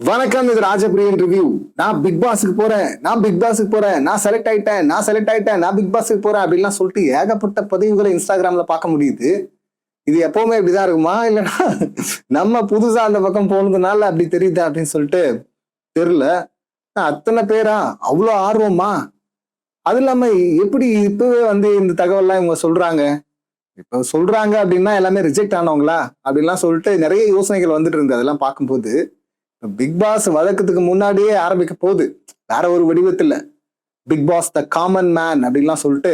வணக்கம், இது ராஜபிரியன் ரிவ்யூ. நான் பிக் பாஸுக்கு போறேன், நான் செலக்ட் ஆயிட்டேன், நான் பிக் பாஸுக்கு போறேன் அப்படின்லாம் சொல்லிட்டு ஏகப்பட்ட பதிவுகளை இன்ஸ்டாகிராம்ல பார்க்க முடியுது. இது எப்பவுமே இப்படிதான் இருக்குமா, இல்லைன்னா நம்ம புதுசா அந்த பக்கம் போனதுனால அப்படி தெரியுதா அப்படின்னு சொல்லிட்டு தெரியல. அத்தனை பேரா, அவ்வளோ ஆர்வமா? அது இல்லாம எப்படி இப்பவே இந்த தகவல்லாம் இவங்க சொல்றாங்க? இப்ப சொல்றாங்க அப்படின்னா எல்லாமே ரிஜெக்ட் ஆனவங்களா அப்படின்லாம் சொல்லிட்டு நிறைய யோசனைகள் வந்துட்டு இருந்து அதெல்லாம் பார்க்கும்போது பிக் பாஸ் வழக்கத்துக்கு முன்னாடியே ஆரம்பிக்க போகுது, வேற ஒரு வடிவத்துல. Big boss the common man அப்படின்லாம் சொல்லிட்டு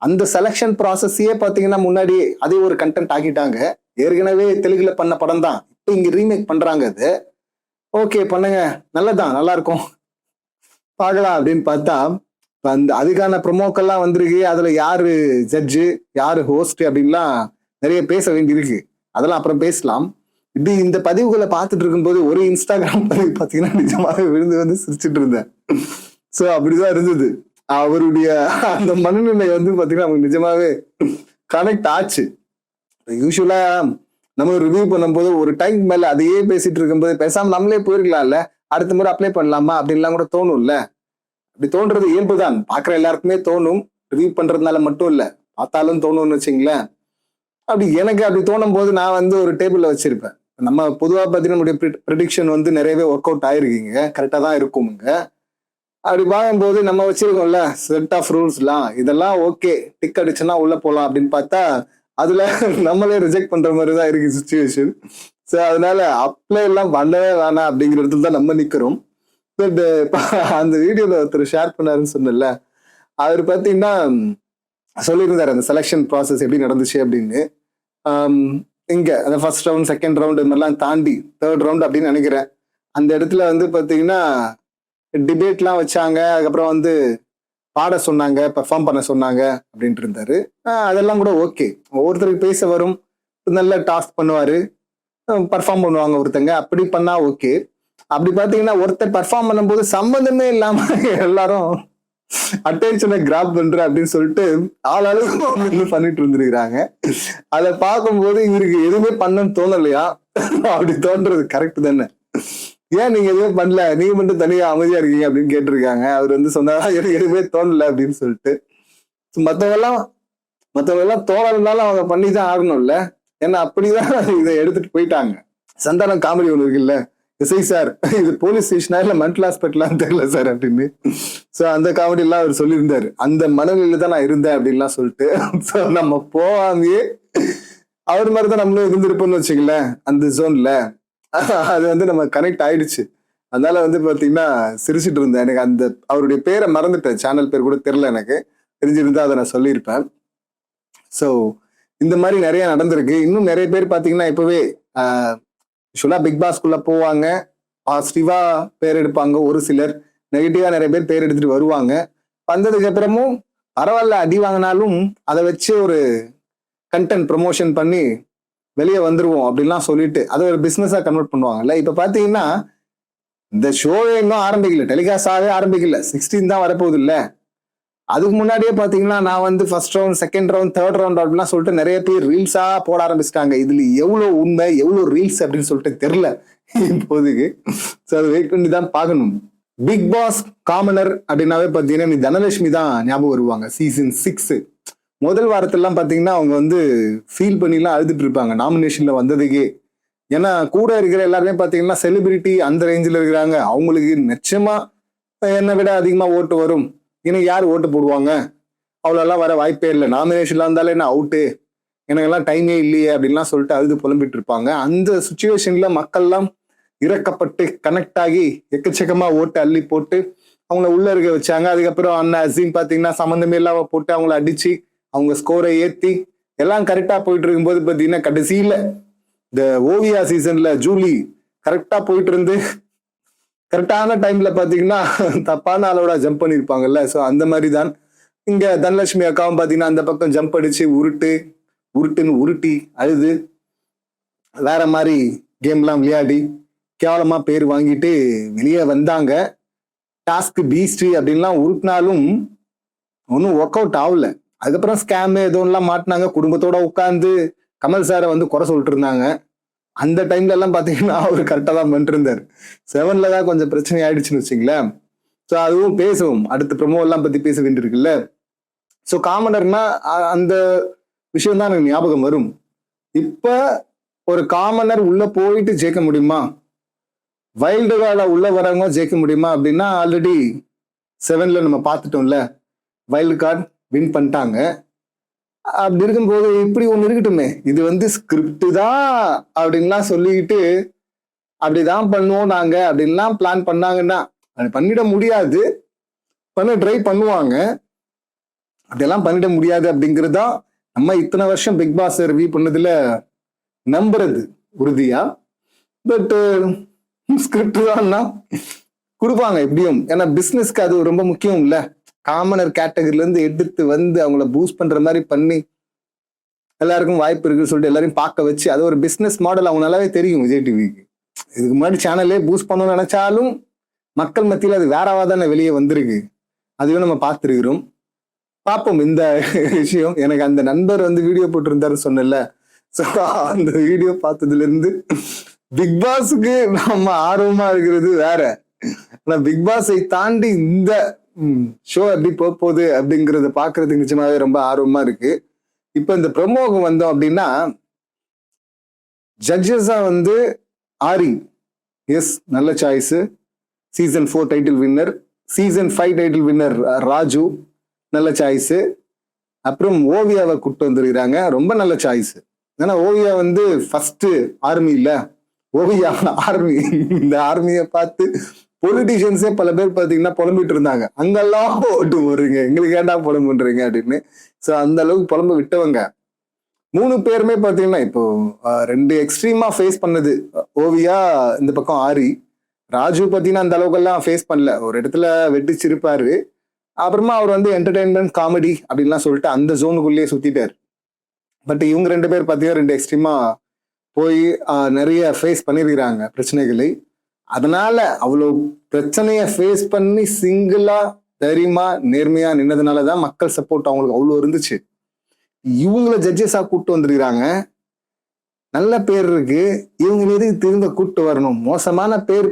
அந்த செலக்ஷன் ப்ராசஸையே பாத்தீங்கன்னா முன்னாடியே அதே ஒரு கண்டென்ட் ஆக்கிட்டாங்க. ஏற்கனவே தெலுங்குல பண்ண படம் தான் இப்ப இங்க ரீமேக் பண்றாங்க. அது ஓகே, பண்ணுங்க, நல்லதான், நல்லா இருக்கும், பார்க்கலாம் அப்படின்னு பார்த்தா அதுக்கான ப்ரொமோக்கெல்லாம் வந்திருக்கு. அதுல யாரு ஜட்ஜு, யாரு ஹோஸ்ட் அப்படின்லாம் நிறைய பேச வேண்டியிருக்கு. அதெல்லாம் அப்புறம் பேசலாம். இப்படி இந்த பதிவுகளை பார்த்துட்டு இருக்கும்போது ஒரு இன்ஸ்டாகிராம் பதிவு பார்த்தீங்கன்னா நிஜமாவே விழுந்து சிரிச்சுட்டு இருந்தேன். ஸோ அப்படிதான் இருந்தது. அவருடைய அந்த மனநிலை பார்த்தீங்கன்னா நமக்கு நிஜமாவே கனெக்ட் ஆச்சு. யூஸ்வலா நம்ம ரிவ்யூ பண்ணும்போது ஒரு டைம் மேல அதையே பேசிட்டு இருக்கும்போது பேசாம நம்மளே போயிருக்கலாம்ல, அடுத்த முறை அப்ளை பண்ணலாமா அப்படின்லாம் கூட தோணும்ல. அப்படி தோன்றது இயல்புதான், பாக்குற எல்லாருக்குமே தோணும். ரிவ்யூ பண்றதுனால மட்டும் இல்ல, பார்த்தாலும் தோணும்னு வச்சுங்களேன். அப்படி எனக்கு அப்படி தோணும் போது நான் ஒரு டேபிள்ல வச்சிருப்பேன். நம்ம பொதுவா பார்த்தீங்கன்னா நம்முடைய ப்ரெடிக்ஷன் நிறையவே ஒர்க் அவுட் ஆயிருக்கீங்க, கரெக்டா தான் இருக்குமுங்க. அப்படி பார்க்கும்போது நம்ம வச்சிருக்கோம்ல செட் ஆஃப் ரூல்ஸ்லாம், இதெல்லாம் ஓகே, டிக் அடிச்சுன்னா உள்ள போலாம் அப்படின்னு பார்த்தா அதுல நம்மளே ரிஜெக்ட் பண்ற மாதிரி தான் இருக்கு சுச்சுவேஷன். ஸோ அதனால அப்ளை எல்லாம் பண்ணவே வேணாம் அப்படிங்கிற இடத்துல தான் நம்ம நிக்கிறோம். பட் அந்த வீடியோல ஒருத்தர் ஷேர் பண்ணாருன்னு சொன்னல, அவர் பார்த்தீங்கன்னா சொல்லியிருந்தாரு அந்த செலெக்ஷன் ப்ராசஸ் எப்படி நடந்துச்சு அப்படின்னு. இங்க அந்த ஃபர்ஸ்ட் ரவுண்ட், செகண்ட் ரவுண்ட், இந்த மாதிரிலாம் தாண்டி தேர்ட் ரவுண்ட் அப்படின்னு நினைக்கிறேன். அந்த இடத்துல பாத்தீங்கன்னா டிபேட்லாம் வச்சாங்க. அதுக்கப்புறம் பாட சொன்னாங்க, பெர்ஃபார்ம் பண்ண சொன்னாங்க அப்படின்ட்டு இருந்தாரு. அதெல்லாம் கூட ஓகே, ஒவ்வொருத்தருக்கு பேச வரும், நல்ல டாஸ்க் பண்ணுவாரு, பர்ஃபார்ம் பண்ணுவாங்க ஒருத்தங்க, அப்படி பண்ணா ஓகே. அப்படி பாத்தீங்கன்னா ஒருத்தர் பர்ஃபார்ம் பண்ணும்போது சம்மந்தமே இல்லாம எல்லாரும் அட்டென்ஷனை கிராப் பண்ற அப்படின்னு சொல்லிட்டு ஆளாளுக்கு பண்ணிட்டு இருந்திருக்கிறாங்க. அதை பார்க்கும்போது இவருக்கு எதுவுமே பண்ணன்னு தோணலையா? அப்படி தோன்றது கரெக்ட் தானே? ஏன் நீங்க எதுவுமே பண்ணல, நீங்க மட்டும் தனியா அமைதியா இருக்கீங்க அப்படின்னு கேட்டிருக்காங்க. அவர் சொன்னாரா எனக்கு எதுவுமே தோணல அப்படின்னு சொல்லிட்டு. மத்தவங்க எல்லாம் தோணலனாலும் அவங்க பண்ணிதான் ஆகணும்ல, ஏன்னா அப்படிதான் இதை எடுத்துட்டு போயிட்டாங்க. சந்தானம் காமெடி ஒண்ணு இருக்குல்ல, எஸ்ஐ சார் இது போலீஸ் ஸ்டேஷனா இல்ல மென்டல் ஹாஸ்பிட்டலான்னு தெரியல சார் அப்படின்னு. சோ அந்த காமெடி எல்லாம் அவர் சொல்லியிருந்தாரு. அந்த மனநிலையில தான் நான் இருந்தேன் அப்படின்லாம் சொல்லிட்டு. சோ நம்ம போவாமையே அவர் மாதிரிதான் நம்மளும் இருந்திருப்போம்னு வச்சுக்கல அந்த ஜோன்ல. அது நம்ம கனெக்ட் ஆயிடுச்சு. அதனால பாத்தீங்கன்னா சிரிச்சுட்டு இருந்தேன். எனக்கு அந்த அவருடைய பேரை மறந்துட்டேன், சேனல் பேர் கூட தெரியல, எனக்கு தெரிஞ்சிருந்தா அதை நான் சொல்லியிருப்பேன். சோ இந்த மாதிரி நிறைய நடந்திருக்கு. இன்னும் நிறைய பேர் பாத்தீங்கன்னா இப்பவே யூஸ்வலா பிக் பாஸ்குள்ள போவாங்க, பாசிட்டிவா பேர் எடுப்பாங்க, ஒரு சிலர் நெகட்டிவா நிறைய பேர் பேர் எடுத்துட்டு வருவாங்க. வந்ததுக்கு அப்புறமும் பரவாயில்ல, அடி வாங்கினாலும் அதை வச்சு ஒரு கண்டென்ட் ப்ரொமோஷன் பண்ணி வெளியே வந்துருவோம் அப்படின்லாம் சொல்லிட்டு அதை ஒரு பிசினஸா கன்வெர்ட் பண்ணுவாங்கல்ல. இப்ப பாத்தீங்கன்னா இந்த ஷோவே இன்னும் ஆரம்பிக்கல, டெலிகாஸ்டாவே ஆரம்பிக்கல, 16 தான் வரப்போகுது இல்ல. அதுக்கு முன்னாடியே பாத்தீங்கன்னா நான் first round, second round, third round அப்படிலாம் சொல்லிட்டு நிறைய பேர் ரீல்ஸா போட ஆரம்பிச்சிட்டாங்க. இதுல எவ்வளவு உண்மை, எவ்வளவு ரீல்ஸ் அப்படின்னு சொல்லிட்டு தெரியல இப்போதைக்கு. சோ அதை வெயிட் பண்ணி தான் பார்க்கணும். பிக் பாஸ் காமனர் அப்படின்னாவே பாத்தீங்கன்னா நீ தனலட்சுமி தான் ஞாபகம் வருவாங்க. சீசன் 6 முதல் வாரத்திலாம் பாத்தீங்கன்னா அவங்க ஃபீல் பண்ணிலாம் அழுதுட்டு இருப்பாங்க நாமினேஷன்ல வந்ததுக்கே. ஏன்னா கூட இருக்கிற எல்லாருமே பாத்தீங்கன்னா செலிபிரிட்டி அந்த ரேஞ்சில் இருக்கிறாங்க. அவங்களுக்கு நிச்சயமா என்னை விட அதிகமா ஓட்டு வரும், எனக்கு யார் ஓட்டு போடுவாங்க, அவ்வளோலாம் வர வாய்ப்பே இல்லை, நாமினேஷன்ல இருந்தாலே என்ன அவுட்டு, எனக்கெல்லாம் டைமே இல்லையே அப்படின்லாம் சொல்லிட்டு அழுது புலம்பிட்டு இருப்பாங்க. அந்த சுச்சுவேஷன்ல மக்கள்லாம் இறக்கப்பட்டு கனெக்ட் ஆகி எக்கச்சக்கமா ஓட்டு அள்ளி போட்டு அவங்கள உள்ள இருக்க வச்சாங்க. அதுக்கப்புறம் அண்ணா அசீம் பாத்தீங்கன்னா சம்மந்தமே இல்லாம போட்டு அவங்கள அடிச்சு அவங்க ஸ்கோரை ஏத்தி எல்லாம் கரெக்டா போயிட்டு இருக்கும்போது பாத்தீங்கன்னா கடைசியில இந்த ஓவியா சீசன்ல ஜூலி கரெக்டா போயிட்டு இருந்து கரெக்டான டைம்ல பாத்தீங்கன்னா தப்பான ஆளோட ஜம்ப் பண்ணிருப்பாங்கல்ல. சோ அந்த மாதிரி தான் இங்க தனலட்சுமி அக்காவும் பாத்தீங்கன்னா அந்த பக்கம் ஜம்ப் அடிச்சு உருட்டுன்னு உருட்டி அழுது வேற மாதிரி கேம்லாம் விளையாடி கேவலமா பேர் வாங்கிட்டு வெளியே வந்தாங்க. டாஸ்க் பீஸ்ட் அப்படின்லாம் உருட்டினாலும் ஒன்றும் ஒர்க் அவுட் ஆகல. அதுக்கப்புறம் ஸ்கேம் எதுவும் எல்லாம் மாட்டினாங்க. குடும்பத்தோட உட்காந்து கமல் சாரை குறை சொல்லிட்டு இருந்தாங்க. அந்த டைம்ல எல்லாம் பாத்தீங்கன்னா அவர் கரெக்டா தான் பண்ணிட்டு இருந்தாரு. 7ல தான் கொஞ்சம் பிரச்சனை ஆயிடுச்சுன்னு வச்சுங்களேன். ஸோ அதுவும் பேசுவோம், அடுத்த ப்ரொமோ எல்லாம் பத்தி பேச வேண்டியிருக்குல்ல. ஸோ காமனர்னா அந்த விஷயம் தான் எனக்கு ஞாபகம் வரும். இப்ப ஒரு காமனர் உள்ள போயிட்டு ஜெயிக்க முடியுமா, வைல்டு கார்டா உள்ள வரவங்க ஜெயிக்க முடியுமா அப்படின்னா ஆல்ரெடி 7ல நம்ம பார்த்துட்டோம்ல, வைல்டு கார்டு வின் பண்ணிட்டாங்க. அப்படி இருக்கும்போது இப்படி ஒண்ணு இருக்கட்டுமே, இது வந்து ஸ்கிரிப்ட் தான் அப்படின்லாம் சொல்லிக்கிட்டு அப்படிதான் பண்ணுவோம் நாங்க அப்படின்லாம் பிளான் பண்ணாங்கன்னா அது பண்ணிட முடியாது. பண்ண ட்ரை பண்ணுவாங்க, அப்படியெல்லாம் பண்ணிட முடியாது அப்படிங்கிறது தான் நம்ம இத்தனை வருஷம் பிக் பாஸ் ரிவ்யூ பண்ணதுல நம்புறது உறுதியா. பட் ஸ்கிரிப்ட் தான்னா கொடுப்பாங்க எப்படியும், ஏன்னா பிசினஸ்க்கு அது ரொம்ப முக்கியம் இல்ல. காமனர் கேட்டகரியில இருந்து எடுத்து வந்து அவங்கள பூஸ்ட் பண்ற மாதிரி பண்ணி எல்லாருக்கும் வாய்ப்பு இருக்குன்னு சொல்லிட்டு எல்லாரையும் பார்க்க வச்சு அது ஒரு பிசினஸ் மாடல் அவங்க நல்லாவே தெரியும் விஜய் டிவிக்கு. இதுக்கு முன்னாடி சேனல்லே பூஸ்ட் பண்ணணும்னு நினைச்சாலும் மக்கள் மத்தியில் அது வேறவா தானே வெளியே வந்திருக்கு, அதுவே நம்ம பார்த்துருக்கிறோம். பார்ப்போம் இந்த விஷயம். எனக்கு அந்த நண்பர் வந்து வீடியோ போட்டிருந்தாரு சொன்னல, ஸோ அந்த வீடியோ பார்த்ததுல இருந்து பிக் பாஸுக்கு நம்ம ஆர்வமா இருக்கிறது வேற, ஆனா பிக் பாஸை தாண்டி இந்த ஷோ எப்படி போகுது அப்படிங்கறத பாக்குறதுக்கு நிச்சயமாவே ரொம்ப ஆர்வமா இருக்கு. இப்ப இந்த ப்ரொமோக்கு வந்தோம் அப்படின்னா ஜட்ஜஸா வந்து ஆரி, எஸ் நல்ல choice, season 4 title winner, season 5 title winner Raju நல்ல சாய்ஸ். அப்புறம் ஓவியாவை கூப்பிட்டு வந்துருக்கிறாங்க, ரொம்ப நல்ல சாய்ஸ். ஏன்னா ஓவியா வந்து ஃபர்ஸ்ட் ஆர்மி இல்ல, ஓவியா ஆர்மி. இந்த ஆர்மியை பார்த்து பொலிட்டீஷியன்ஸே பல பேர் பார்த்தீங்கன்னா புலம்பிட்டு இருந்தாங்க, அங்கெல்லாம் ஓட்டு போடுறீங்க எங்களுக்கு ஏன்டா புலம்புன்றீங்க அப்படின்னு. ஸோ அந்த அளவுக்கு புலம்ப விட்டவங்க 3 பேருமே பார்த்தீங்கன்னா இப்போ 2 எக்ஸ்ட்ரீமா ஃபேஸ் பண்ணது ஓவியா, இந்த பக்கம் ஆரி. ராஜு பார்த்தீங்கன்னா அந்த அளவுக்கெல்லாம் ஃபேஸ் பண்ணல, ஒரு இடத்துல வெட்டிச்சிருப்பாரு. அப்புறமா அவர் வந்து என்டர்டைன்மெண்ட் காமெடி அப்படின்லாம் சொல்லிட்டு அந்த ஜோனுக்குள்ளேயே சுத்திட்டாரு. பட் இவங்க 2 பேர் பார்த்தீங்கன்னா 2 எக்ஸ்ட்ரீமா போய் நிறைய ஃபேஸ் பண்ணிருக்கிறாங்க பிரச்சனைகளை. அதனால அவ்வளோ பிரச்சனைய ஃபேஸ் பண்ணி சிங்கிளா தைரியமா நேர்மையா நின்னதுனாலதான் மக்கள் சப்போர்ட் அவங்களுக்கு அவ்வளோ இருந்துச்சு. இவங்கள ஜட்ஜஸா கூப்பிட்டு வந்துருக்கிறாங்க, நல்ல பேர் இருக்கு, இவங்க மீது திரும்ப கூப்பிட்டு வரணும், மோசமான பேர்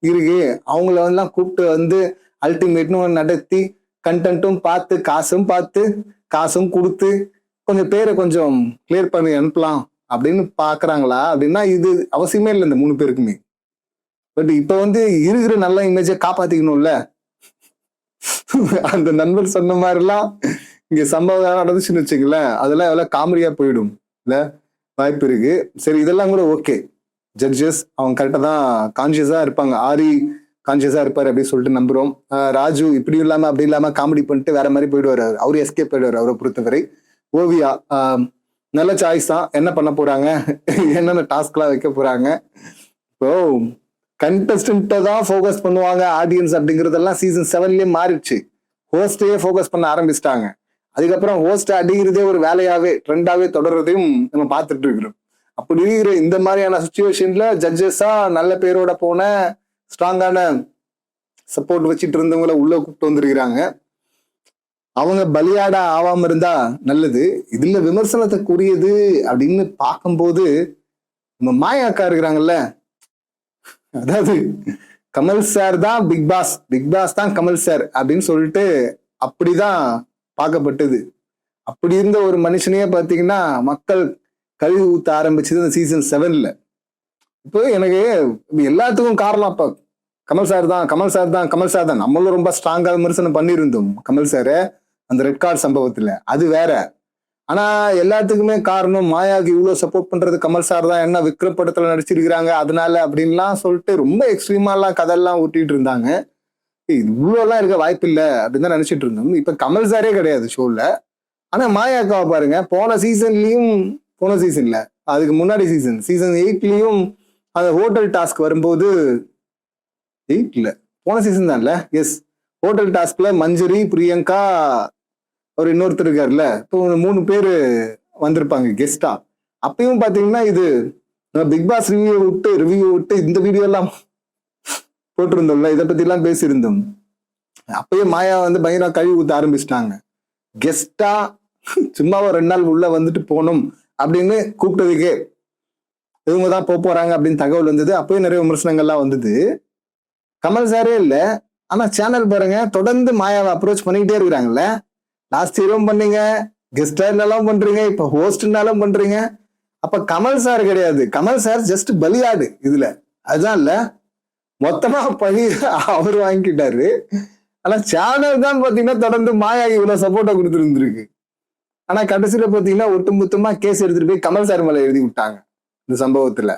இருக்கு அவங்கள வந்து கூப்பிட்டு வந்து அல்டிமேட்னு நடத்தி கண்டென்ட்டும் பார்த்து காசும் கொடுத்து கொஞ்சம் பேரை கொஞ்சம் கிளியர் பண்ணி அனுப்பலாம் அப்படின்னு பாக்குறாங்களா அப்படின்னா இது அவசியமே இல்லை இந்த 3 பேருக்குமே. பட் இப்ப வந்து இருக்கிற நல்ல இமேஜை காப்பாத்திக்கணும்ல. அந்த நண்பர் சொன்ன மாதிரிலாம் இங்க சம்பவம் நடந்துச்சுன்னு வச்சுங்களேன், அதெல்லாம் எவ்வளவு காமெடியா போயிடும் இல்ல, வாய்ப்பு இருக்கு. சரி இதெல்லாம் கூட ஓகே, ஜட்ஜஸ் அவங்க கரெக்டா தான் கான்சியஸா இருப்பாங்க, ஆரி கான்சியஸா இருப்பாரு அப்படின்னு சொல்லிட்டு நம்புறோம். ராஜு இப்படி இல்லாம அப்படி இல்லாம காமெடி பண்ணிட்டு வேற மாதிரி போயிடுவாரு, அவரு எஸ்கேப் போயிடுவாரு அவரை பொறுத்தவரை. ஓவியா நல்ல சாய்ஸ் தான், என்ன பண்ண போறாங்க என்னென்ன டாஸ்க் எல்லாம் வைக்க போறாங்க. இப்போ கண்டஸ்டன்ட்டை தான் ஃபோக்கஸ் பண்ணுவாங்க ஆடியன்ஸ் அப்படிங்கிறதெல்லாம் சீசன் 7லயே மாறிடுச்சு, ஹோஸ்டையே ஃபோக்கஸ் பண்ண ஆரம்பிச்சிட்டாங்க. அதுக்கப்புறம் ஹோஸ்ட் அடிக்கிறதே ஒரு வேலையாவே ட்ரெண்டாவே தொடர்றதையும் நம்ம பார்த்துட்டு இருக்கிறோம். அப்படி இருக்கிற இந்த மாதிரியான சுச்சுவேஷன்ல ஜட்ஜஸா நல்ல பேரோட போன ஸ்ட்ராங்கான சப்போர்ட் வச்சுட்டு இருந்தவங்கள உள்ள கூப்பிட்டு வந்திருக்கிறாங்க. அவங்க பலியாடா ஆவாம இருந்தா நல்லது. இதுல விமர்சனத்துக்குரியது அப்படின்னு பார்க்கும்போது நம்ம மாயாக்கா இருக்கிறாங்கல்ல, அதாவது கமல் சார் தான் பிக் பாஸ் தான் கமல் சார் அப்படின்னு சொல்லிட்டு அப்படிதான் பார்க்கப்பட்டது. அப்படி இருந்த ஒரு மனுஷனையே பார்த்தீங்கன்னா மக்கள் கழுவி ஊத்த ஆரம்பிச்சது இந்த சீசன் 7ல. இப்போ எனக்கு எல்லாத்துக்கும் காரணம் அப்ப கமல் சார் தான். நம்மளும் ரொம்ப ஸ்ட்ராங்கா விமர்சனம் பண்ணியிருந்தோம் கமல் சார அந்த ரெட் கார்டு சம்பவத்துல, அது வேற. ஆனா எல்லாத்துக்குமே காரணம் மாயாவுக்கு இவ்வளவு சப்போர்ட் பண்றது கமல் சார் தான், என்ன விக்ரம் படத்துல நடிச்சிருக்கிறாங்க அதனால அப்படின்லாம் சொல்லிட்டு ரொம்ப எக்ஸ்ட்ரீமாலாம் கதெல்லாம் ஊட்டிட்டு இருந்தாங்க. இவ்வளவு எல்லாம் இருக்க வாய்ப்பு இல்லை அப்படின்னு தான் நினைச்சிட்டு இருந்தோம். இப்ப கமல் சாரே கிடையாது ஷோல. ஆனா மாயாக்காவை பாருங்க, போன சீசன்ல அதுக்கு முன்னாடி சீசன் 8லயும் அந்த ஹோட்டல் டாஸ்க் வரும்போது, 8ல போன சீசன் தான்ல, எஸ் ஹோட்டல் டாஸ்க்ல மஞ்சரி, பிரியங்கா, ஒரு இன்னொருத்தர் இருக்காருல்ல, இப்போ 3 பேரு வந்திருப்பாங்க கெஸ்டா. அப்பயும் பாத்தீங்கன்னா இது பிக் பாஸ் ரிவ்யூ விட்டு இந்த வீடியோ எல்லாம் போட்டிருந்தோம்ல, இதை பத்தி எல்லாம் பேசியிருந்தோம். அப்பயே மாயா வந்து பயங்கர கழுவி ஊத்த ஆரம்பிச்சிட்டாங்க. கெஸ்டா சும்மா ஒரு 2 நாள் உள்ள வந்துட்டு போகணும் அப்படின்னு கூப்பிட்டதுக்கே இவங்க தான் போறாங்க அப்படின்னு தகவல் வந்தது. அப்பயும் நிறைய விமர்சனங்கள்லாம் வந்தது. கமல் சாரே இல்ல, ஆனா சேனல் பாருங்க தொடர்ந்து மாயாவை அப்ரோச் பண்ணிக்கிட்டே இருக்கிறாங்கல்ல. லாஸ்ட் இயரும் பண்ணீங்க, கெஸ்டா இருந்தாலும் பண்றீங்க, இப்ப ஹோஸ்ட்னாலும் பண்றீங்க. அப்ப கமல் சார் கிடையாது, கமல் சார் ஜஸ்ட் பலியாடு இதுல. அதுதான் இல்ல, மொத்தமா பழி அவர் வாங்கிட்டாரு. ஆனா சேனல் தான் பாத்தீங்கன்னா தொடர்ந்து மாயா இவ்வளவு சப்போர்ட்டா கொடுத்துருந்துருக்கு. ஆனா கடைசியில பாத்தீங்கன்னா ஒட்டுமொத்தமா கேஸ் எடுத்துட்டு போய் கமல் சார் மேல எழுதி விட்டாங்க இந்த சம்பவத்துல.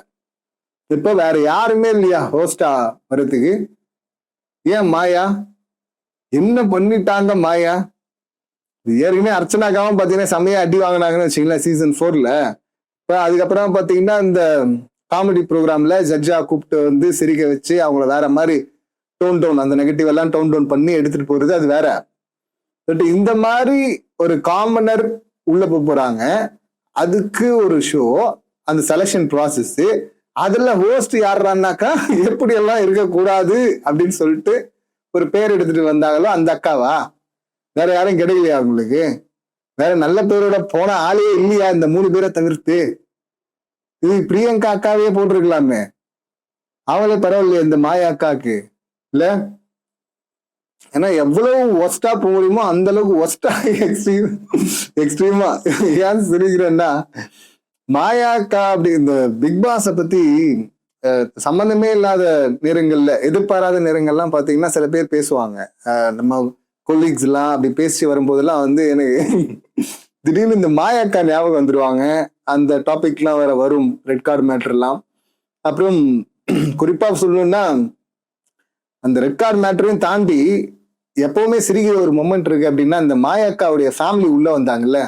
இப்ப வேற யாருமே இல்லையா ஹோஸ்டா வரதுக்கு. ஏன் மாயா என்ன பண்ணிட்டாங்க மாயா? ஏற்கனவே அர்ச்சனாக்காவும் பாத்தீங்கன்னா செம்மையா அடி வாங்கினாங்கன்னு வச்சுங்களேன் சீசன் 4ல. இப்ப அதுக்கப்புறம் பாத்தீங்கன்னா இந்த காமெடி ப்ரோக்ராம்ல ஜட்ஜா கூப்பிட்டு வந்து சிரிக்க வச்சு அவங்கள வேற மாதிரி டோன் அந்த நெகட்டிவ் எல்லாம் டோன் பண்ணி எடுத்துட்டு போறது அது வேற. பட் இந்த மாதிரி ஒரு காமனர் உள்ள போறாங்க, அதுக்கு ஒரு ஷோ, அந்த செலக்ஷன் ப்ராசஸ், அதுல ஹோஸ்ட் யாருறான்னாக்கா எப்படி எல்லாம் இருக்கக்கூடாது அப்படின்னு சொல்லிட்டு ஒரு பேர் எடுத்துட்டு வந்தாங்களோ அந்த அக்காவா? வேற யாரும் கிடைக்கலையா உங்களுக்கு? வேற நல்ல பேரோட போன ஆளே இல்லையா இந்த 3 பேரை தவிர்த்து? இது பிரியங்கா அக்காவே போட்டிருக்கலாமே, அவளே பரவாயில்லையா இந்த மாயா அக்காக்கு இல்ல? ஏன்னா எவ்வளவு ஒஸ்டா போக முடியுமோ அந்த அளவுக்கு ஒஸ்டா எக்ஸ்ட்ரீமா. ஏன் சொல்லிக்கிறேன்னா மாயா அக்கா அப்படி இந்த பிக் பாஸை பத்தி சம்பந்தமே இல்லாத நேரங்கள்ல, எதிர்பாராத நேரங்கள்லாம் பாத்தீங்கன்னா சில பேர் பேசுவாங்க. நம்ம கொலீக்ஸ் எல்லாம் அப்படி பேசி வரும்போதெல்லாம் வந்து எனக்கு திடீர்னு இந்த மாயாக்கா ஞாபகம் வந்துருவாங்க. அந்த டாபிக்லாம் வேற வரும், ரெட் கார்டு மேட்டர் எல்லாம். அப்புறம் குறிப்பா சொல்லணும்னா அந்த ரெட் கார்டு மேட்டரையும் தாண்டி எப்பவுமே சிரிக்கிற ஒரு மொமெண்ட் இருக்கு அப்படின்னா, இந்த மாயாக்காவுடைய ஃபேமிலி உள்ள வந்தாங்கல்ல,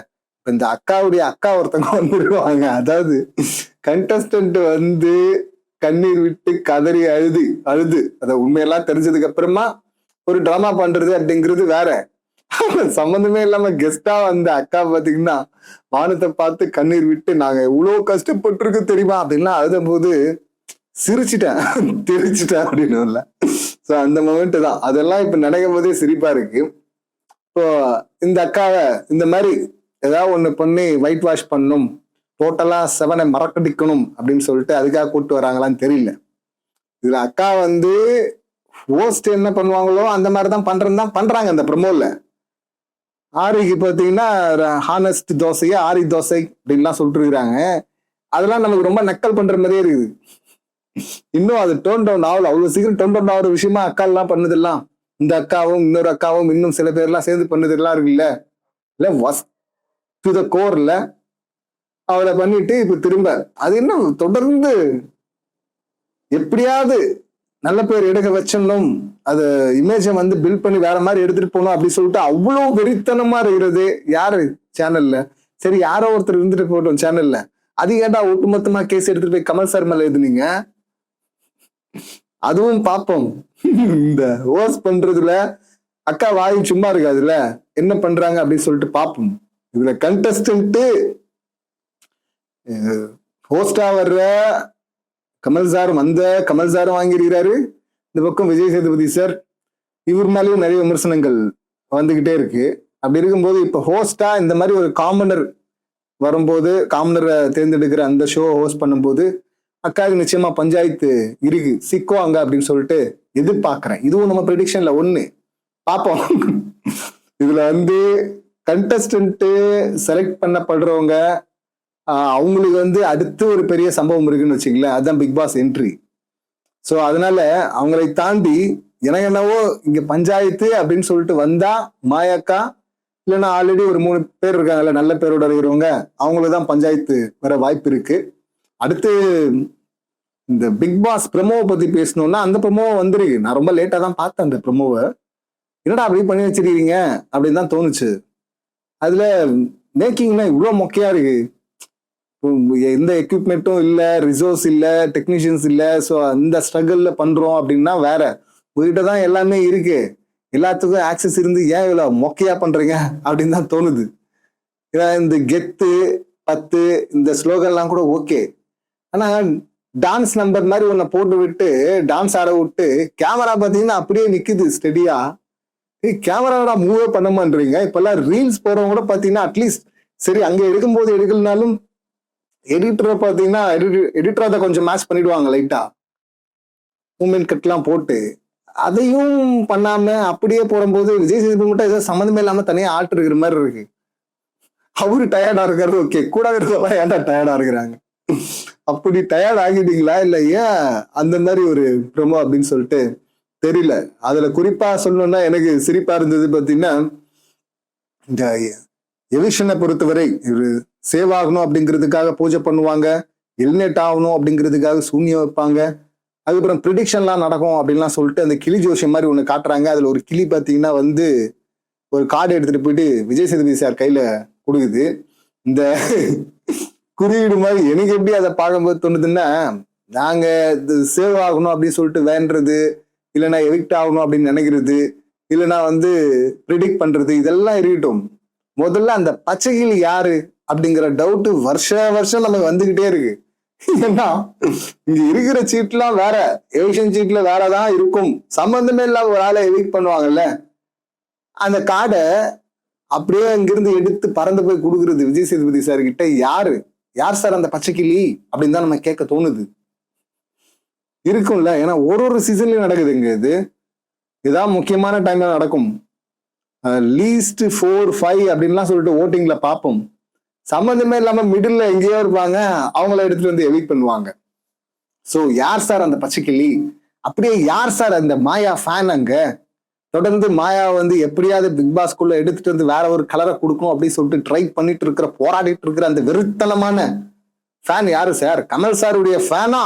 இந்த அக்காவுடைய அக்கா ஒருத்தவங்க வந்துருவாங்க. அதாவது கண்டஸ்டன்ட் வந்து கண்ணீர் விட்டு கதறி அழுது அதை உண்மையெல்லாம் தெரிஞ்சதுக்கு அப்புறமா ஒரு டிராமா பண்றது அப்படிங்கிறது வேற. சம்பந்தமே இல்லாம கெஸ்டா வந்த அக்கா பாத்தீங்கன்னா வானத்தை பார்த்து கண்ணீர் விட்டு நாங்க இவ்வளவு கஷ்டப்பட்டிருக்கு தெரியுமா அப்படின்லாம் அழுத போது சிரிச்சிட்டேன் அப்படின்னு இல்ல. சோ அந்த மொமெண்ட் தான் அதெல்லாம் இப்ப நடக்கும் போதே சிரிப்பா இருக்கு. இப்போ இந்த அக்காவை இந்த மாதிரி ஏதாவது ஒண்ணு பண்ணி ஒயிட் வாஷ் பண்ணணும், டோட்டலா 7 மறக்கடிக்கணும் அப்படின்னு சொல்லிட்டு அதுக்காக கூப்பிட்டு வராங்களான்னு தெரியல. இதுல அக்கா வந்து ஹோஸ்ட் என்ன பண்ணுவாங்களோ அந்த மாதிரிதான் பண்றாங்க அந்த ப்ரமோல. ஆரிக்கு பாத்தீங்கன்னா ஹானஸ்ட் தோசையா ஆரி தோசை அப்படின்லாம் சொல்லிட்டு இருக்கிறாங்க. அதெல்லாம் நமக்கு ரொம்ப நக்கல் பண்ற மாதிரியே இருக்குது. இன்னும் அது டோன் டவுன் ஆகல, அவ்வளவு சீக்கிரம் டோன் டவுன் ஆகிற விஷயமா அக்கா எல்லாம் பண்ணதெல்லாம், இந்த அக்காவும் இன்னொரு அக்காவும் இன்னும் சில பேர் எல்லாம் சேர்ந்து பண்ணதெல்லாம் இருக்குல்ல, இல்ல வாஸ் டு த கோர்ல அவளை பண்ணிட்டு இப்ப திரும்ப அது இன்னும் தொடர்ந்து எப்படியாவது நல்ல பேர் எடுக்க வச்சிடணும், அது இமேஜை வந்து பில்ட் பண்ணி வேற மாதிரி எடுத்துட்டு போகணும் அப்படின்னு சொல்லிட்டு அவ்வளவு வெறித்தனமா இருக்கிறது யாரு சேனல்ல. சரி யாரோ ஒருத்தர் இருந்துட்டு போட்டோம் சேனல்ல, அது ஏன்டா ஒட்டுமொத்தமா கேஸ் எடுத்துட்டு போய் கமல் சார் மேல எழுதுனீங்க? அதுவும் பார்ப்போம். இந்த ஹோஸ்ட் பண்றதுல அக்கா வாயு சும்மா இருக்காதுல்ல, என்ன பண்றாங்க அப்படின்னு சொல்லிட்டு பார்ப்போம். இதுல கண்டஸ்டன்ட் ஹோஸ்டா வர்ற கமல் சாரும் வாங்கியிருக்கிறாரு. இந்த பக்கம் விஜய் சேதுபதி சார், இவர் மேலேயும் நிறைய விமர்சனங்கள் வந்துகிட்டே இருக்கு. அப்படி இருக்கும்போது இப்ப ஹோஸ்டா இந்த மாதிரி ஒரு காமனர் வரும்போது, காமனரை தேர்ந்தெடுக்கிற அந்த ஷோ ஹோஸ்ட் பண்ணும்போது அக்காவுக்கு நிச்சயமா பஞ்சாயத்து இருக்கு, சிக்குவாங்க அப்படின்னு சொல்லிட்டு எதிர்பார்க்கிறேன். இதுவும் நம்ம ப்ரெடிக்ஷன்ல ஒண்ணு பார்ப்போம். இதுல வந்து கண்டஸ்டன்ட் செலக்ட் பண்ணப்படுறவங்க அவங்களுக்கு வந்து அடுத்து ஒரு பெரிய சம்பவம் இருக்குன்னு வச்சுங்களேன், அதுதான் பிக் பாஸ் என்ட்ரி. ஸோ அதனால அவங்களை தாண்டி எனக்கு என்னவோ இங்க பஞ்சாயத்து அப்படின்னு சொல்லிட்டு வந்தா மாயாக்கா, இல்லைன்னா ஆல்ரெடி ஒரு 3 பேர் இருக்காங்கல்ல நல்ல பேரோட இருக்கிறவங்க, அவங்களுக்கு தான் பஞ்சாயத்து வர வாய்ப்பு இருக்கு. அடுத்து இந்த பிக் பாஸ் ப்ரமோவை பத்தி பேசணும்னா அந்த ப்ரமோவை வந்துருக்கு. நான் ரொம்ப லேட்டா தான் பார்த்தேன் அந்த ப்ரமோவை. என்னடா அப்படி பண்ணி வச்சிருக்கீங்க அப்படின்னு தான் தோணுச்சு. அதுல மேக்கிங்லாம் இவ்வளவு மொக்கையா இருக்கு, எந்த எக்யூப்மெண்ட்டும் இல்ல, ரிசோர்ஸ் இல்ல, டெக்னீஷியன்ஸ் இல்ல. ஸோ அந்த ஸ்ட்ரகிள்ல பண்றோம் அப்படின்னா வேற, உங்ககிட்ட தான் எல்லாமே இருக்கு, எல்லாத்துக்கும் ஆக்சஸ் இருந்து ஏன் இவ்வளவு மொக்கையா பண்றீங்க அப்படின்னு தான் தோணுது. இந்த கெத்து 10 இந்த ஸ்லோகன்லாம் கூட ஓகே, ஆனா டான்ஸ் நம்பர் மாதிரி ஒன்ன போட்டு விட்டு டான்ஸ் ஆட விட்டு கேமரா பாத்தீங்கன்னா அப்படியே நிக்குது ஸ்டெடியா. கேமராடா மூவே பண்ண மாட்டீங்க. இப்பெல்லாம் ரீல்ஸ் போறவங்க கூட பாத்தீங்கன்னா அட்லீஸ்ட் சரி அங்க எடுக்கும்போது எடுக்கலனாலும் எடிட்டரை பார்த்தீங்கன்னா எடிட்டர் அதை கொஞ்சம் மேட்ச் பண்ணிடுவாங்க லைட்டா, மூமெண்ட் கட்லாம் போட்டு. அதையும் பண்ணாம அப்படியே போடும்போது விஜய் சேதுபதி மட்டும் ஏதோ சம்மந்தமே இல்லாம தனியா ஆட்டு இருக்கிற மாதிரி இருக்கு. அவரு டயர்டா இருக்காரு, ஓகே, கூட இருக்கிறவங்க ஏன்டா டயர்டா இருக்கிறாங்க, அப்படி டயர்ட் ஆகிட்டீங்களா இல்ல ஏன் அந்த மாதிரி ஒரு ப்ரோமோ அப்படின்னு சொல்லிட்டு தெரியல. அதுல குறிப்பா சொல்லணும்னா எனக்கு சிரிப்பா இருந்தது பாத்தீங்கன்னா, இந்த எவிஷனை பொறுத்தவரை இவரு சேவ் ஆகணும் அப்படிங்கிறதுக்காக பூஜை பண்ணுவாங்க, எலிமினேட் ஆகணும் அப்படிங்கிறதுக்காக சூன்யம் வைப்பாங்க, அதுக்கப்புறம் ப்ரிடிக்ஷன்லாம் நடக்கும் அப்படின்லாம் சொல்லிட்டு அந்த கிளி ஜோஷியம் மாதிரி ஒண்ணு காட்டுறாங்க. அதுல ஒரு கிளி பாத்தீங்கன்னா வந்து ஒரு கார்டு எடுத்துட்டு போயிட்டு விஜய் சேதுபதி சார் கையில கொடுக்குது. இந்த குறியீடு மாதிரி எனக்கு எப்படி அதை பார்க்கும்போது தோணுதுன்னா, நாங்க சேவ் ஆகணும் அப்படின்னு சொல்லிட்டு வேண்டது, இல்லைன்னா எவிக்ட் ஆகணும் அப்படின்னு நினைக்கிறது, இல்லைன்னா வந்து ப்ரிடிக்ட் பண்றது, இதெல்லாம் இருக்கட்டும். முதல்ல அந்த பச்சைகிளி யாரு அப்படிங்கிற டவுட் வருஷம் நமக்கு வந்துகிட்டே இருக்கு. ஏன்னா இங்க இருக்கிற சீட்லாம் வேற, எவிக்ஷன் சீட்ல வேறதான் இருக்கும். சம்பந்தமே இல்லாம ஒரு ஆளை எவிக்ட் பண்ணுவாங்கல்ல, அந்த கார்டை அப்படியே அங்கிருந்து எடுத்து பறந்து போய் கொடுக்குறது விஜய் சேதுபதி சார் கிட்ட. யார் சார் அந்த பச்சைக்கிளி அப்படின்னு தான் நம்ம கேட்க தோணுது. இருக்கும்ல, ஏன்னா ஒரு சீசன்லயும் நடக்குதுங்க இது. இதான் முக்கியமான டைம்ல நடக்கும். லீஸ்ட் 4-5 அப்படின்லாம் சொல்லிட்டு ஓட்டிங்ல பார்ப்போம். சம்மந்தமே இல்லாம மிடில் எங்கேயோ இருப்பாங்க, அவங்கள எடுத்துட்டு வந்து எவிக் பண்ணுவாங்க. சோ யார் சார் அந்த பச்சைக்கிளி, அப்படியே யார் சார் அந்த மாயா ஃபேன்? அங்க தொடர்ந்து மாயா வந்து எப்படியாவது பிக் பாஸ்குள்ள எடுத்துட்டு வந்து வேற ஒரு கலரை கொடுக்கும் அப்படின்னு சொல்லிட்டு ட்ரை பண்ணிட்டு இருக்கிற, போராடிட்டு இருக்கிற அந்த வெறித்தனமான ஃபேன் யாரு சார்? கமல் சாருடைய ஃபேனா?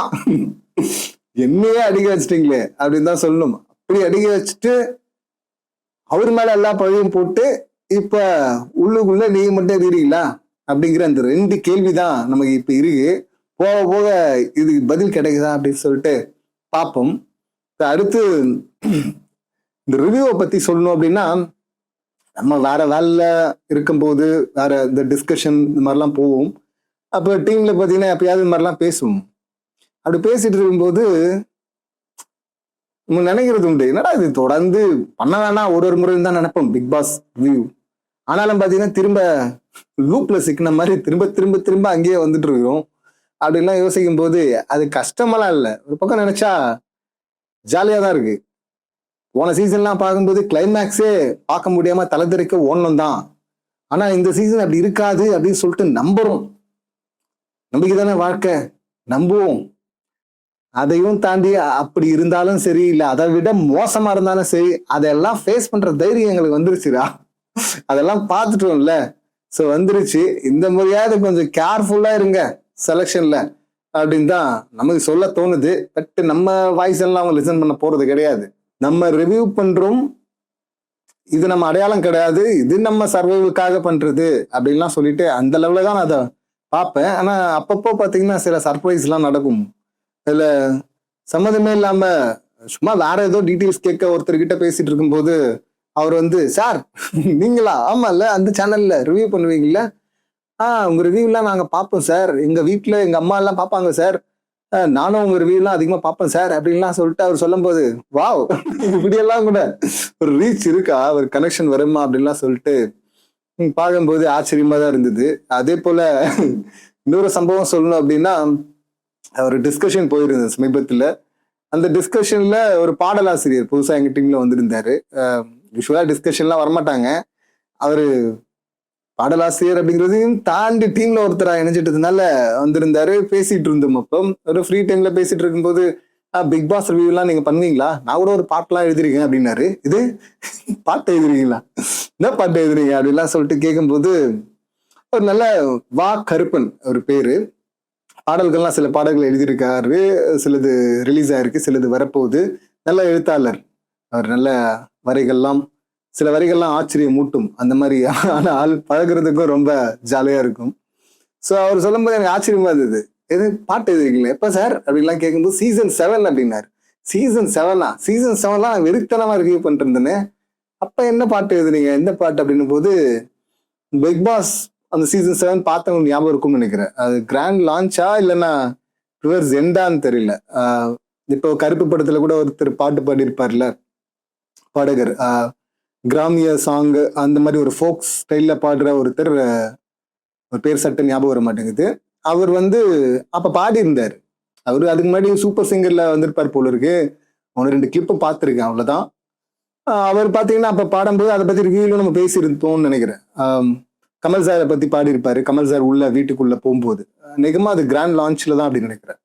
என்னையே அடிக்க வச்சிட்டீங்களே அப்படின்னு தான் சொல்லணும். அப்படி அடிக்க வச்சுட்டு அவர் மேல எல்லா பழியும் போட்டு இப்ப உள்ளுக்குள்ள நீங்க மட்டும் இருக்கிறீங்களா அப்படிங்கிற அந்த 2 கேள்விதான் நமக்கு இப்ப இருக்கு. போக போக இதுக்கு பதில் கிடைக்குதா அப்படின்னு சொல்லிட்டு பார்ப்போம். அடுத்து இந்த ரிவ்யூவை பத்தி சொல்லணும் அப்படின்னா, நம்ம வேற வேலையில இருக்கும்போது வேற இந்த டிஸ்கஷன் இந்த மாதிரிலாம் போவோம். அப்போ டீம்ல பார்த்தீங்கன்னா எப்பயாவது இந்த மாதிரிலாம் பேசுவோம். அப்படி பேசிட்டு இருக்கும்போது நம்ம நினைக்கிறது உண்டு, என்னடா இது தொடர்ந்து பண்ண வேணாம், ஒரு முறையும் தான் நினைப்போம் பிக் பாஸ் ரிவ்யூ. ஆனாலும் பார்த்தீங்கன்னா திரும்ப லூப்ல சிக்கின மாதிரி திரும்ப திரும்ப திரும்ப அங்கேயே வந்துட்டு இருக்கோம். அப்படின்லாம் யோசிக்கும் போது அது கஷ்டமெல்லாம் இல்லை, ஒரு பக்கம் நினைச்சா ஜாலியா தான் இருக்கு. போன சீசன்லாம் பார்க்கும்போது கிளைமேக்ஸே பார்க்க முடியாம தலைதறிக்க ஓடணும் தான். ஆனா இந்த சீசன் அப்படி இருக்காது அப்படின்னு சொல்லிட்டு நம்புறோம். நம்பிக்கை தானே வாழ்க்கை, நம்புவோம். அதையும் தாண்டி அப்படி இருந்தாலும் சரி, இல்ல அதை விட மோசமா இருந்தாலும் சரி, அதெல்லாம் ஃபேஸ் பண்ற தைரியம் எங்களுக்கு வந்துருச்சுடா. அதெல்லாம் பார்த்துட்டோம்ல, சோ வந்துருச்சு. இந்த முறையாவது கொஞ்சம் கேர்ஃபுல்லா இருங்க செலக்ஷன்ல அப்படின்னு தான் நமக்கு சொல்ல தோணுது. பட் நம்ம வாய்ஸ் எல்லாம் அவங்க லிசன் பண்ண போறது கிடையாது. நம்ம ரிவ்யூ பண்றோம், இது நம்ம அடையாளம் கிடையாது, இது நம்ம சர்வைவலுக்காக பண்றது அப்படின்லாம் சொல்லிட்டு அந்த லெவல தான் நான் அதை பார்ப்பேன். ஆனா அப்பப்போ பாத்தீங்கன்னா சில சர்ப்ரைஸ் எல்லாம் நடக்கும். இதுல சம்மந்தமே இல்லாம சும்மா வேற ஏதோ டீட்டெயில்ஸ் கேட்க ஒருத்தர்கிட்ட பேசிட்டு இருக்கும்போது அவர் வந்து, சார் நீங்களா? ஆமா இல்ல, அந்த சேனல்ல ரிவ்யூ பண்ணுவீங்கல்ல, உங்க ரிவ்யூலாம் நாங்க பார்ப்போம் சார், எங்க வீட்டுல எங்க அம்மா எல்லாம் பார்ப்பாங்க சார், நானும் உங்க ரிவ்யூலாம் அதிகமா பார்ப்பேன் சார் அப்படின்லாம் சொல்லிட்டு அவர் சொல்லும் போது, வாவ், இப்படியெல்லாம் கூட ஒரு ரீச் இருக்கா, ஒரு கனெக்ஷன் வருமா அப்படின்லாம் சொல்லிட்டு பார்க்கும்போது ஆச்சரியமா தான் இருந்தது. அதே போல இன்னொரு சம்பவம் சொல்லணும் அப்படின்னா, ஒரு டிஸ்கஷன் போயிருந்தது சமீபத்துல. அந்த டிஸ்கஷன்ல ஒரு பாடலாசிரியர் புதுசா எங்க டீம்ல வந்திருந்தாரு. யூஸ்வலா டிஸ்கஷன்லாம் வரமாட்டாங்க. அவரு பாடலாசிரியர் அப்படிங்கிறதையும் தாண்டி டீம்ல ஒருத்தரா இணைஞ்சிட்டதுனால வந்திருந்தாரு. பேசிட்டு இருந்தோம். அப்போ ஒரு ஃப்ரீ டைம்ல பேசிட்டு இருக்கும்போது, பிக் பாஸ் ரிவ்யூ எல்லாம் நீங்க பண்ணுவீங்களா? நான் கூட ஒரு பாட்டுலாம் எழுதிருக்கேன் அப்படின்னாரு. இது பாட்டு எழுதுறீங்களா? என்ன பாட்டு எழுதுறீங்க அப்படின்லாம் சொல்லிட்டு கேட்கும்போது, ஒரு நல்ல வா கருப்பன் ஒரு பேரு, பாடல்கள்லாம் சில பாடல்கள் எழுதியிருக்காரு, சிலது ரிலீஸ் ஆயிருக்கு, சிலது வரப்போகுது. நல்ல எழுத்தாளர் அவர், நல்ல வரிகள்லாம், சில வரிகள்லாம் ஆச்சரியம் மூட்டும் அந்த மாதிரி. ஆனால் பழகிறதுக்கும் ரொம்ப ஜாலியா இருக்கும். ஸோ அவர் சொல்லும் போது எனக்கு ஆச்சரியமா இருந்தது. எது பாட்டு எழுதிருக்கீங்களா? எப்ப சார் அப்படின்லாம் கேட்கும்போது சீசன் 7 அப்படின்னாரு. சீசன் 7ஆ? சீசன் 7லாம் நான் வெறித்தனமா ரிவ்யூ பண்ணிட்டு இருந்தேனே, அப்ப என்ன பாட்டு எழுதுனீங்க, எந்த பாட்டு அப்படின்னும் போது, பிக் பாஸ் அந்த சீசன் 7 பார்த்தவங்க ஞாபகம் இருக்கும்னு நினைக்கிறேன். அது கிராண்ட் லான்ச்சா இல்லைன்னா ரிவர்ஸ் எண்டான்னு தெரியல. இப்போ கருப்பு படத்துல கூட ஒருத்தர் பாட்டு பாடியிருப்பார்ல பாடகர், கிராமிய சாங் அந்த மாதிரி ஒரு ஃபோக் ஸ்டைல்ல பாடுற ஒருத்தர், ஒரு பேர் சட்ட ஞாபகம் வர மாட்டேங்குது. அவர் வந்து அப்ப பாடி இருந்தாரு. அவரு அதுக்கு முன்னாடி சூப்பர் சிங்கர்ல வந்திருப்பார் போல இருக்கு. 1-2 கிளிப்பு பார்த்திருக்கேன், அவ்வளவுதான். அவர் பாத்தீங்கன்னா அப்ப பாடும்போது அதை பத்தி ரிவ்யூல நம்ம பேசியிருந்தோம்னு நினைக்கிறேன். கமல் சாரை பத்தி பாடியிருப்பாரு. கமல் சார் உள்ள வீட்டுக்குள்ள போகும்போது நிஜமா அது கிராண்ட் லான்ச்ல தான் அப்படின்னு நினைக்கிறேன்.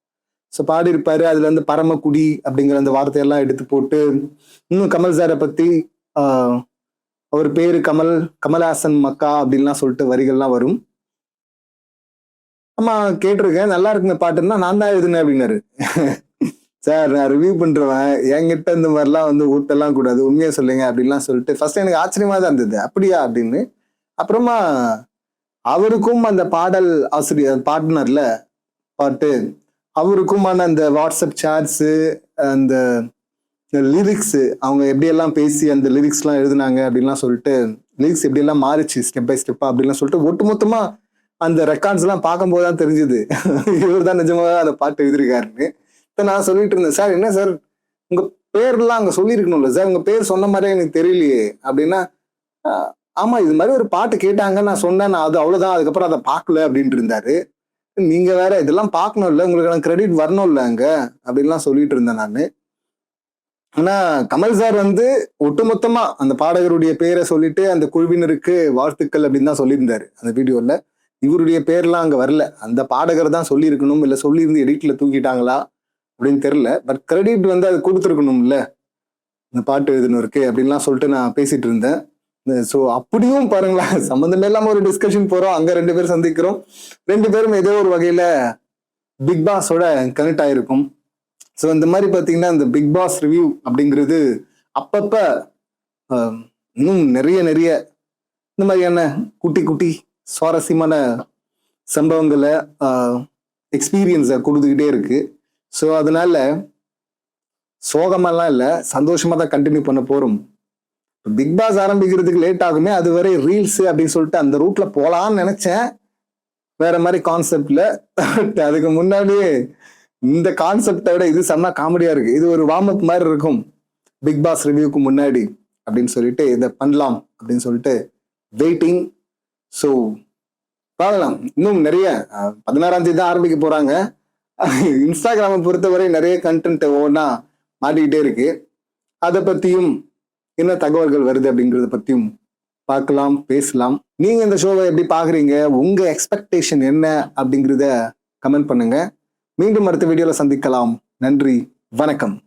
ஸோ பாடியிருப்பாரு. அதுல இருந்து பரமக்குடி அப்படிங்கிற அந்த வார்த்தையெல்லாம் எடுத்து போட்டு இன்னும் கமல் சாரை பத்தி அவர் பேரு கமல்ஹாசன் மக்கா அப்படின்லாம் சொல்லிட்டு வரிகள்லாம் வரும். ஆமா, கேட்டிருக்கேன், நல்லா இருக்குங்க பாட்டுன்னா நான் தான் எழுதுனேன் அப்படின்னாரு. சார், நான் ரிவ்யூ பண்றவன், என்கிட்ட இந்த மாதிரிலாம் வந்து ஊட்டெல்லாம் கூடாது, உண்மையா சொல்லுங்க அப்படின்லாம் சொல்லிட்டு ஃபர்ஸ்ட் எனக்கு ஆச்சரியமா தான் இருந்தது, அப்படியா அப்படின்னு. அப்புறமா அவருக்கும் அந்த பாடல் ஆசிரியர் பாட்னர்ல பாட்டு, அவருக்குமான அந்த வாட்ஸ்அப் சாட்ஸ், அந்த லிரிக்ஸ், அவங்க எப்படியெல்லாம் பேசி அந்த லிரிக்ஸ்லாம் எழுதுனாங்க அப்படின்லாம் சொல்லிட்டு, லிரிக்ஸ் எப்படியெல்லாம் மாறிச்சு ஸ்டெப் பை ஸ்டெப்பா அப்படின்லாம் சொல்லிட்டு ஒட்டுமொத்தமா அந்த ரெக்கார்ட்ஸ் எல்லாம் பார்க்கும்போது தான் தெரிஞ்சுது இவர் தான் நிஜமாக அந்த பாட்டு எழுதிருக்காருன்னு. இப்போ நான் சொல்லிட்டு இருந்தேன், சார் என்ன சார் உங்க பேர்லாம் அங்க சொல்லியிருக்கணும்ல சார், உங்க பேர் சொன்ன மாதிரியே எனக்கு தெரியலையே அப்படின்னா, ஆமா இது மாதிரி ஒரு பாட்டு கேட்டாங்க, நான் சொன்னேன், நான் அது அவ்வளவுதான், அதுக்கப்புறம் அதை பார்க்கல அப்படின்ட்டு இருந்தாரு. நீங்க வேற இதெல்லாம் பார்க்கணும்ல, உங்களுக்கு கிரெடிட் வரணும்ல அங்க அப்படின்லாம் சொல்லிட்டு இருந்தேன் நான். ஆனா கமல் சார் வந்து ஒட்டுமொத்தமா அந்த பாடகருடைய பேரை சொல்லிட்டு அந்த குழுவினருக்கு வாழ்த்துக்கள் அப்படின்னு தான் சொல்லியிருந்தாரு அந்த வீடியோல. இவருடைய பேர்லாம் அங்க வரல, அந்த பாடகர் தான் சொல்லியிருக்கணும், இல்ல சொல்லியிருந்து எடிட்ல தூக்கிட்டாங்களா அப்படின்னு தெரியல. பட் கிரெடிட் வந்து அது கொடுத்துருக்கணும்ல இந்த பாட்டு எழுதுனருக்கு அப்படின்லாம் சொல்லிட்டு நான் பேசிட்டு இருந்தேன். ஸோ அப்படியும் பாருங்களேன், சம்மந்தமே இல்லாம ஒரு டிஸ்கஷன் போறோம், அங்க 2 பேரும் சந்திக்கிறோம், 2 பேரும் ஏதோ ஒரு வகையில பிக் பாஸோட கனெக்ட் ஆயிருக்கும். ஸோ இந்த மாதிரி பார்த்தீங்கன்னா இந்த பிக் பாஸ் ரிவ்யூ அப்படிங்கிறது அப்பப்ப இன்னும் நிறைய நிறைய இந்த மாதிரியான குட்டி குட்டி சுவாரஸ்யமான சம்பவங்களை எக்ஸ்பீரியன்ஸை கொடுத்துக்கிட்டே இருக்கு. ஸோ அதனால சோகமெல்லாம் இல்லை, சந்தோஷமா தான் கண்டினியூ பண்ண போறோம். பிக் பாஸ் ஆரம்பிக்கிறதுக்கு லேட் ஆகுமே, அது வரை ரீல்ஸ் அப்படின்னு சொல்லிட்டு அந்த ரூட்ல போலான்னு நினைச்சேன், வேற மாதிரி கான்செப்ட்ல. அதுக்கு முன்னாடியே இந்த கான்செப்டை விட இது செம்ம காமெடியா இருக்கு, இது ஒரு வார்ம் அப் மாதிரி இருக்கும் பிக் பாஸ் ரிவ்யூக்கு முன்னாடி அப்படின்னு சொல்லிட்டு இதை பண்ணலாம் அப்படின்னு சொல்லிட்டு வெயிட்டிங். ஸோ பார்க்கலாம், இன்னும் நிறைய 16ஆம் தேதி தான் ஆரம்பிக்க போறாங்க. இன்ஸ்டாகிராமை பொறுத்தவரை நிறைய கண்டென்ட் ஒவ்வொன்றா மாட்டிக்கிட்டே இருக்கு. அதை பத்தியும் என்ன தகவல்கள் வருது அப்படிங்கிறத பத்தியும் பார்க்கலாம், பேசலாம். நீங்க இந்த ஷோவை எப்படி பாக்குறீங்க, உங்க எக்ஸ்பெக்டேஷன் என்ன அப்படிங்கிறத கமெண்ட் பண்ணுங்க. மீண்டும் அடுத்த வீடியோல சந்திக்கலாம். நன்றி, வணக்கம்.